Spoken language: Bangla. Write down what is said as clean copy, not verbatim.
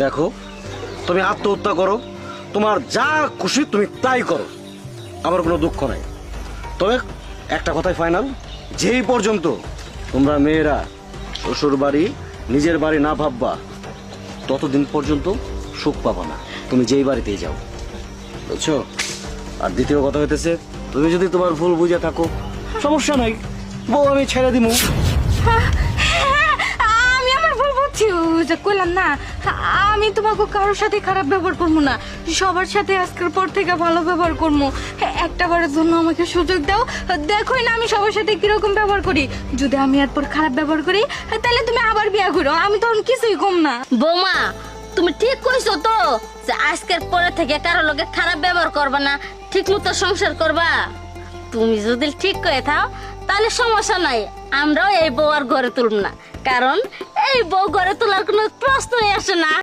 দেখো, তুমি আত্মহত্যা করো, তোমার যা খুশি তুমি তাই করো, আমার কোনো দুঃখ নাই। তবে একটা কথাই ফাইনাল, যেই পর্যন্ত তোমরা মেয়েরা শ্বশুর বাড়ি নিজের বাড়ি না ভাববা, ততদিন পর্যন্ত সুখ পাবা না, তুমি যেই বাড়িতেই যাও, বুঝছো? আর দ্বিতীয় কথা হইতেছে, তুমি যদি তোমার ভুল বুঝে থাকো, সমস্যা নাই, বউ আমি ছেড়ে দিমু। আমি আমার ভুল বুঝছি, ওই যে কইলাম না, আমি তোমাকে কারোর সাথে খারাপ ব্যবহার করবো না, সবার সাথে আজকের পর থেকে ভালো ব্যবহার করবো। একটা বারের জন্য আমাকে সুযোগ দাও, দেখোই না আমি সবার সাথে কিরকম ব্যবহার করি। যদি আমি এরপর খারাপ ব্যবহার করি, তাহলে তুমি আবার বিয়ে করো, আমি তখন কিছুই কম না। বৌমা, তুমি ঠিক কইছো তো যে আজকের পরে থেকে কারো লগে খারাপ ব্যবহার করবা না, ঠিক মতো সংসার করবা। তুমি যদি ঠিক করে থাও তাহলে সমস্যা নাই, আমরাও এই বউ আর ঘরে তুলব না, কারণ এই বউ ঘরে তোলার কোনো প্রশ্নই আসে না।